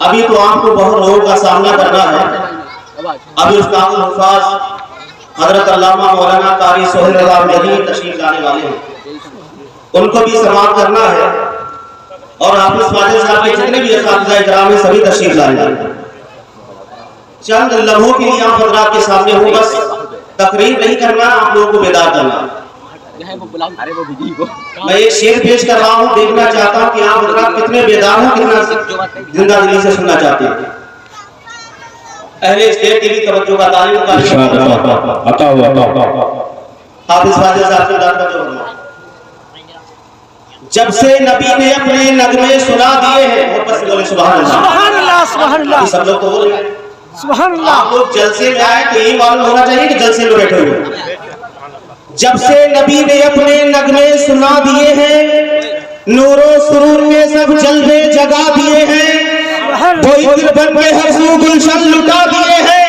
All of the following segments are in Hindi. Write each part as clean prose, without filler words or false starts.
अभी तो आपको बहुत लोगों का सामना करना है। अभी उस्तादुल हुफ़ाज़ हजरत अल्लामा मौलाना कारी सोहेल रज़ा जदीद तशरीफ लाने वाले हैं, उनको भी समाप्त करना है और हाफिज़ फाजिल साहब के जितने भी असातिज़ा इकराम है सभी तशरीफ लाएंगे। चंद लम्हों के लिए आप हजरात के सामने हो, बस तकरीर नहीं करना, आप लोगों को बेदार करना। मैं एक शेर पेश कर रहा हूँ, देखना चाहता हूँ कि आप हजरात कितने बेदार हो, कितना जिंदा दिली से सुनना चाहते हैं। अहले स्टेट की भी तवज्जो का तारीफ हाफिज़ फाजिल साहब से बात कर रहा हूं। जब से नबी ने अपने नगमे सुना दिए हैं, बस बोले सुभान अल्लाह सुभान अल्लाह। सब लोग तो बोल रहे हैं सुभान अल्लाह। आप लोग जलसे में आए तो यही मालूम होना चाहिए कि जलसे में बैठे हुए। जब से नबी ने अपने नगमे सुना दिए हैं, नूरो सुरूर के सब जलवे जगा दिए हैं, वो इत्र बन के हज़ू गुलशन लुटा दिए हैं,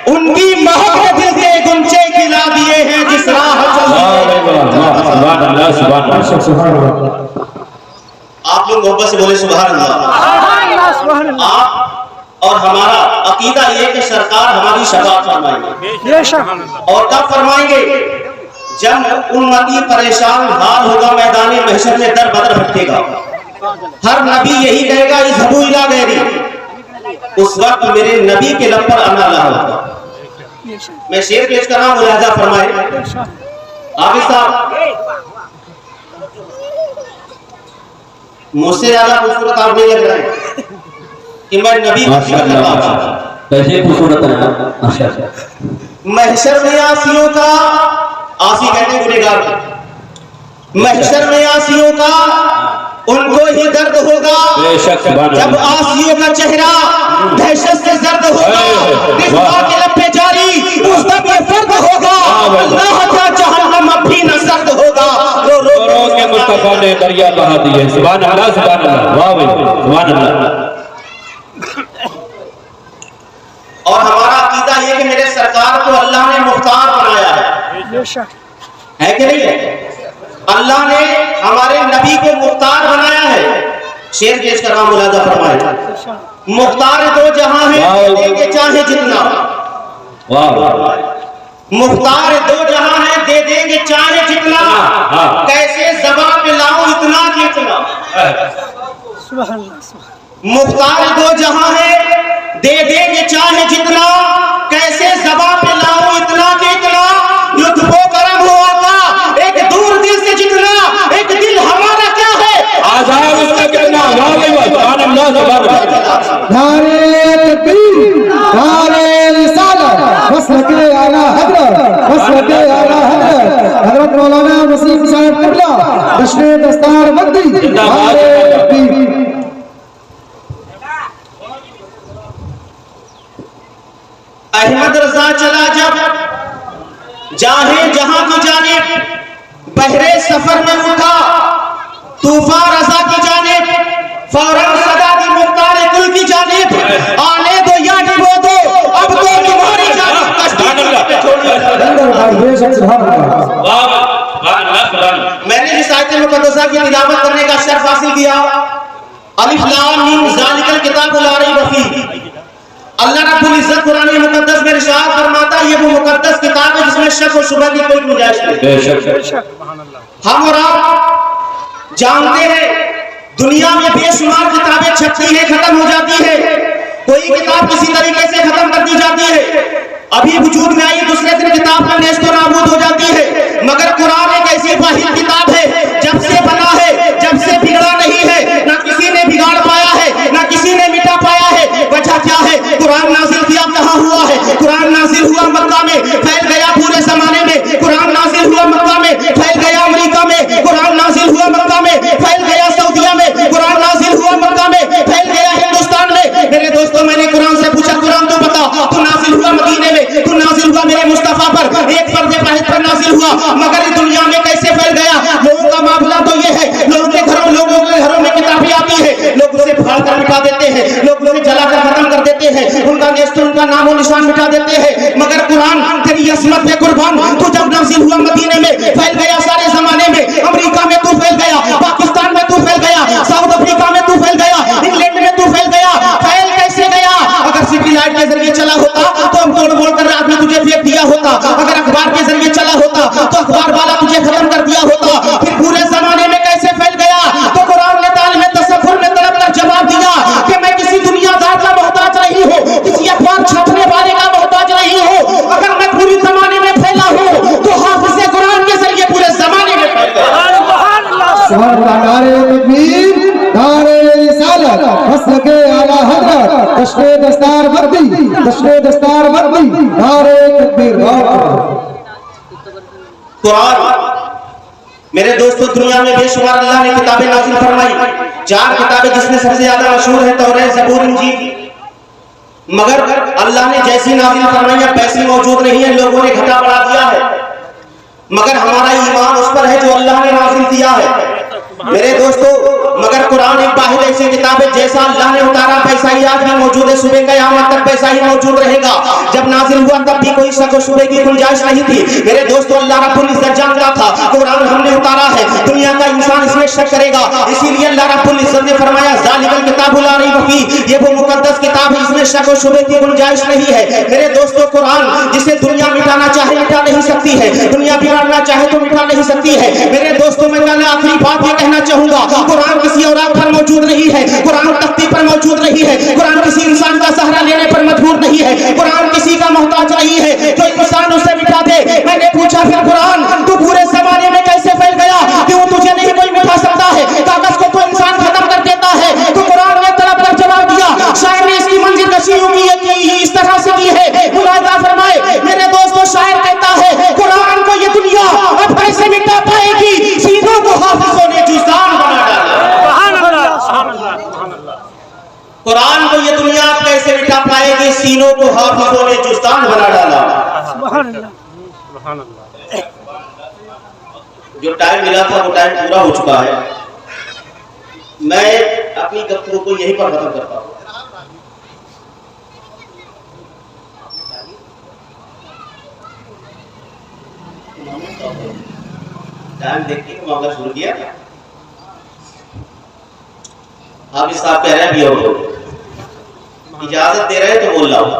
उनकी महक दिल के गुंचे खिला दिए हैं, जिस राह आप लोग मोहब्बत से बोले सुभान अल्लाह। आप और हमारा अकीदा ये कि सरकार हमारी शफाअत फरमाएंगे, और कब फरमाएंगे? जब उम्मती परेशान हाल होगा, मैदान महशर में दर बदर भटकेगा, हर नबी यही कहेगा इज़हबू इला गैरी, उस वक्त मेरे नबी के लब पर अना ला होगा। मैं शेर पेश कर रहा हूं, मुलाजा फरमाए। हाफिज़ साहब, मुझसे ज्यादा खूबसूरत आप नहीं लग रहे हैं कि मैं नबी कैसे खूबसूरत है। महशर में आसियों का, आसी कहते हैं गुनहगार, महशर में आसियों का उनको ही दर्द होगा, जब आसियों का चेहरा दहशत से जर्द होगा, रिज़्वा के लब पे जारी उस दम ये फर्द होगा, अल्लाह का जहन्नम अब भी न सर्द होगा, रो रो के मुस्तफा ने दरिया बहा दिए। सुभान अल्लाह सुभान अल्लाह, वाह भाई सुभान अल्लाह। और हमारा अकीदा ये कि मेरे सरकार को अल्लाह ने मुख्तार बनाया है कि नहीं है? अल्लाह ने हमारे नबी को मुख्तार बनाया है। शेर पेश कर रहा हूं, मुलाजा फरमाए। मुख्तार दो जहां है, देंगे चाहे जितना, मुख्तार दो जहां है, दे देंगे चाहे जितना, कैसे ज़बान पे लाऊं इतना कि इतना। मुख्तार दो जहां है, दे देंगे चाहे जितना, कैसे ज़बान पे लाऊं इतना कि इतना। लुत्फो करम हो आता एक दूर दिल से जितना, एक दिल हमारा क्या है आज़ाद उसका कहना। वाह भाई वाह, सुभान अल्लाह सुभान अल्लाह। नारे तकबीर, नारे रिसालत, मसलके आला हज़रत, मसलके आला हज़रत हज़रत मौलाना वसीम साहब क़िबला दशने दस्तार बंदी। नारे तकबीर। अहमद रजा चला जब जाहे जहां की जानिब, बहरे सफर में उठा तूफान रजा की जानिब, फौरन सदा दी मुख्तार कुल की जानिब, आने दो या डुबो दो अब तो तुम्हारी जानिब कश्ती। मैंने इस आयत मुक़द्दसा की तिलावत करने का शर्फ हासिल किया। अलिफ लाम मीम ज़ालिकल किताबु ला रैब फीह। अल्लाह रब्बुल इज्जत कुरान मुक़द्दस में इरशाद फरमाता है, ये वो मुक़द्दस किताब है जिसमें शक और शुबह की कोई गुंजाइश नहीं। हम और आप जानते हैं दुनिया में बेशुमार किताबें छपती हैं, खत्म हो जाती है, कोई किताब किसी तरीके से खत्म कर दी जाती है, अभी वजूद में आई दूसरे दिन किताब का नेस्तो नाबूद हो जाती है। मगर कुरान एक ऐसी वाहिद किताब है, जब से बना है, जब से बिगड़ा नहीं है, ना किसी ने बिगाड़ पाया है, ना किसी ने मिटा पाया है। वजह क्या है? कुरान नाजिल किया कहाँ हुआ है? कुरान नाजिल हुआ मक्का में, फैल गया पूरे जमाने में। कुरान नाजिल हुआ मक्का में, फैल गया अमेरिका में। कुरान नाजिल हुआ मक्का में, फैल गया सऊदिया में। कुरान नाजिल हुआ मक्का में, फैल गया हिंदुस्तान में। मेरे दोस्तों, मैंने कुरान से पूछा, कुरान तो बता, तू नाजिल हुआ मदीने में, तू नाजिल हुआ मेरे मुस्तफा पर, एक फर्द वाहिद पर नाजिल हुआ, मगर इस दुनिया में कैसे फैल गया? लोगों का मामला तो ये है, लोगों के घरों में किताबें आती है, लोग उसे फाड़ कर मिटा देते हैं, लोग उसे जलाकर खत्म कर देते हैं, उनका नेस्तों उनका नाम और निशान मिटा देते हैं। मगर कुरान तेरी असमत पे कुर्बान, तू जब नाजिल हुआ मदीने में, फैल गया सारे जमाने में। अमेरिका में तू फैल गया, पाकिस्तान में तू फैल गया, साउथ अफ्रीका में तू फैल गया, इंग्लैंड में तू फैल गया, फैल दस्तार बंदी जश्न दस्तार बंदी नारे तकबीर। कुरान मेरे दोस्तों दुनिया में बेशुमार अल्लाह ने किताबें नाज़िल फरमाई। 4 किताबें जिसमें सबसे ज्यादा मशहूर है तौरात, ज़बूर, इंजील। मगर अल्लाह ने जैसी नाज़िल फरमाई अब वैसी मौजूद नहीं है, लोगों ने घटा बढ़ा दिया है। मगर हमारा ईमान उस पर है जो अल्लाह ने नाज़िल किया है मेरे दोस्तों। मगर कुरान एक वाहिद ऐसी किताब है जैसा अल्लाह ने उतारा वैसा ही आज भी मौजूद है, सुबह क़यामत तक वैसा ही मौजूद रहेगा। जब नाज़िल हुआ तब भी कोई शक और शुबे की गुंजाइश नहीं थी मेरे दोस्तों। अल्लाह रब्बुल इज्जत जानता था कुरान हमने उतारा है, दुनिया का इंसान इसमें शक करेगा, इसीलिए अल्लाह रब्बुल इज्जत ने फरमाया ज़ालिकल किताबु ला रैब फीह, ये वो मुकद्दस किताब है जिसमें शक और शुबे की गुंजाइश नहीं है मेरे दोस्तों। कुरान जिसे दुनिया मिटाना चाहे मिटा नहीं सकती है, दुनिया बिगाड़ना चाहे तो मिटा नहीं सकती है मेरे दोस्तों। मैं कल आखिरी बात ये कहना चाहूंगा, कुरान किसी और पर मौजूद नहीं है, कुरान तख्ती पर मौजूद नहीं है, कुरान किसी इंसान का सहारा लेने पर मजबूर नहीं है, कुरान किसी का मोहताज नहीं है जो इंसान उसे मिटा दे। मैंने पूछा फिर कुरान तू पूरे जमाने में कैसे फैल गया, क्यों तुझे नहीं कोई मिटा सकता है, कागज को तो इंसान खत्म कर देता है। तो कुरान ने तलब पर जवाब दिया, शायर ने इसकी मंजिल कशी इस तरह से की है, मुलाहिजा फरमाए मेरे दोस्तों। शायर कहता है कुरान को ये दुनिया अब कैसे मिटा पाएगी, सीनों को हाफिजों ने जुज़ान बना डाला। कुरान को ये दुनिया अब कैसे मिटा पाएगी, सीनों को हाफिजों ने जुज़ान बना डाला। जो टाइम मिला था वो टाइम पूरा हो चुका है, मैं अपनी गुफ्तगू को यहीं पर खत्म करता हूँ। टाइम देखने का मामला शुरू किया, आप इस साहब कह रहे हैं भी हो, इजाजत दे रहे हैं तो बोल रहा हूं।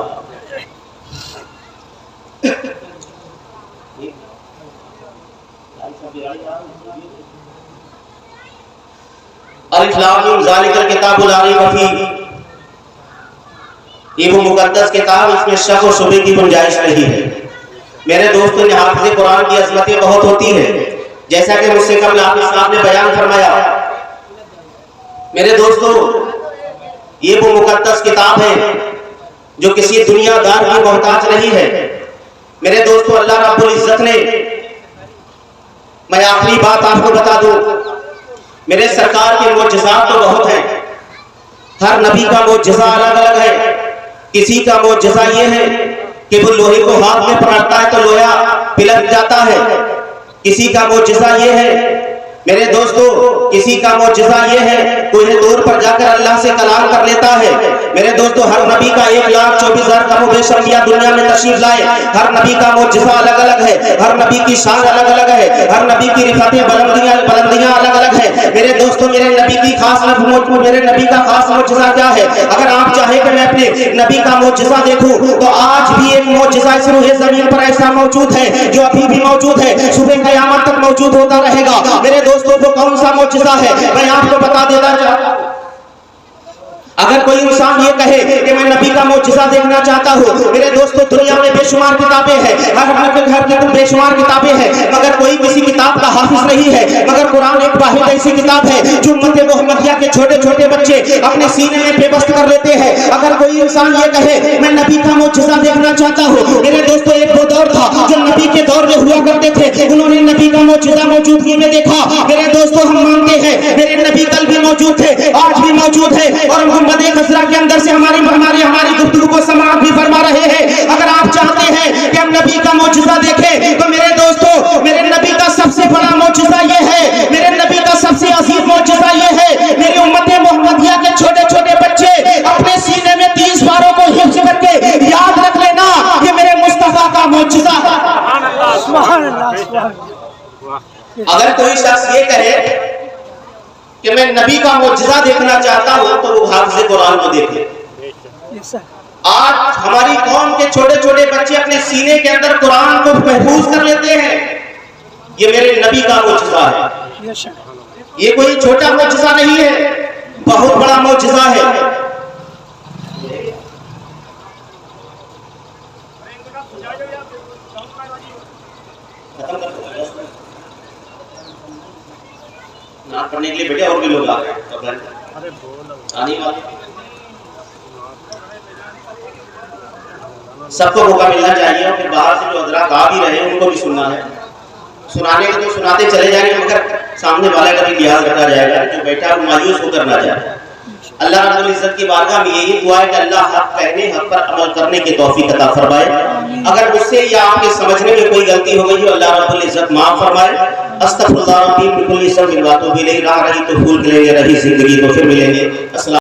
अलिफ लाम मीम ज़ालिकल किताबु ला रैब फीह, ये वो मुकद्दस किताब इसमें शक और शुबे की गुंजाइश नहीं है मेरे दोस्तों। ने हाफिज़ कुरान की अज़मतें बहुत होती है, जैसा कि मुझसे कबल हाफिज़ साहब ने बयान फरमाया मेरे दोस्तों। ये वो मुकद्दस किताब है जो किसी दुनियादार की मोहताज नहीं है मेरे दोस्तों। अल्लाह रब्बुल इज्जत ने, मैं आखिरी बात आपको बता दूं, मेरे सरकार के मोजज़ात तो बहुत हैं, हर नबी का मोजज़ा अलग अलग है। किसी का मोजज़ा ये है कि वो लोहे को हाथ में पकड़ता है तो लोहा पिलक जाता है, किसी का मोजज़ा ये है मेरे दोस्तों, किसी का मोजज़ा ये है कोई दूर पर जाकर अल्लाह से कलाम कर लेता है मेरे दोस्तों। हर नबी का 1,24,000 कमोबेश अंबिया दुनिया में तशरीफ लाए, हर नबी का मोजज़ा अलग अलग है, हर नबी की शान अलग अलग है, हर नबी की रिफ़ातें बुलंदियां अलग अलग है मेरे दोस्तों। मेरे नबी की खास मेरे नबी का खास मोजज़ा क्या है? अगर आप चाहे कि मैं अपने नबी का मोजज़ा देखूं तो आज भी एक मोजज़ा इस रूहे ज़मीन पर ऐसा मौजूद है जो अभी भी मौजूद है, सुबह क़यामत तक मौजूद होता रहेगा मेरे दोस्तों। वो कौन सा मोजज़ा है मैं आपको बता देना चाहता हूं। अगर कोई इंसान ये कहे कि मैं नबी का मोजज़ा देखना चाहता हूँ मेरे दोस्तों, दुनिया में बेशुमार किताबें हैं, हर घर के बेशुमार किताबें हैं, मगर कोई किसी किताब का हाफिज नहीं है। मगर कुरान एक वाहिद ऐसी किताब है जो उम्मत मोहम्मदिया के छोटे छोटे बच्चे अपने सीने में बेबस्त कर लेते हैं। अगर कोई इंसान ये कहे मैं नबी का मोजज़ा देखना चाहता हूँ मेरे दोस्तों, एक वो दौर था जो नबी के दौर में हुआ करते थे, उन्होंने नबी का मोजज़ा मौजूदगी में देखा मेरे दोस्तों। हम मानते हैं मेरे नबी कल भी मौजूद थे, आज भी मौजूद है और मोहम्मद खसरा के अंदर से हमारी गुफ्तगू को समाप्त भी फरमा रहे हैं। अगर आप चाहते हैं कि हम नबी का मोजज़ा देखें तो मेरे दोस्तों, मेरे नबी का सबसे बड़ा मोजज़ा ये है, मेरे नबी का सबसे अजीम मोजज़ा ये है, मेरी उम्मत मोहम्मदिया के छोटे छोटे बच्चे अपने सीने में 30 बारों को हिफ्ज़ करके याद रख लेना, ये मेरे मुस्तफा का मोजज़ा है। अगर कोई शख्स ये कहे कि मैं नबी का मोजज़ा देखना चाहता हूं तो वो हाफ़िज़ कुरान को देखे। आज हमारी कौम के छोटे छोटे बच्चे अपने सीने के अंदर कुरान को महफूज कर लेते हैं, ये मेरे नबी का मोजज़ा है। ये कोई छोटा मोजज़ा नहीं है, बहुत बड़ा मोजज़ा है। ना पढ़ने के लिए बेटे और भी लोग आ गए, आने वाले सबको मौका मिलना चाहिए और फिर बाहर से जो हजरात आ भी रहे हैं उनको भी सुनना है। सुनाने को तो सुनाते चले जाएंगे मगर सामने वाले का भी लिहाज रखा जाएगा, जो बैठा वो मायूस होकर ना जाए। अल्लाह रब्बुल इज्जत की बारगाह में यही दुआ है कि अल्लाह हक कहने, हक पर अमल करने की तौफीक अता फरमाए। अगर मुझसे या आपके समझने में कोई गलती हो गई हो अल्लाह रब्बुल इज्जत माफ फरमाए। अस्तगफिरुल्लाह रब्बी बिकुल्ली ज़ंबिन व अतूबु इलैहि। रही तो फूल खिलेंगे, रही जिंदगी तो फिर मिलेंगे। अस्सलाम।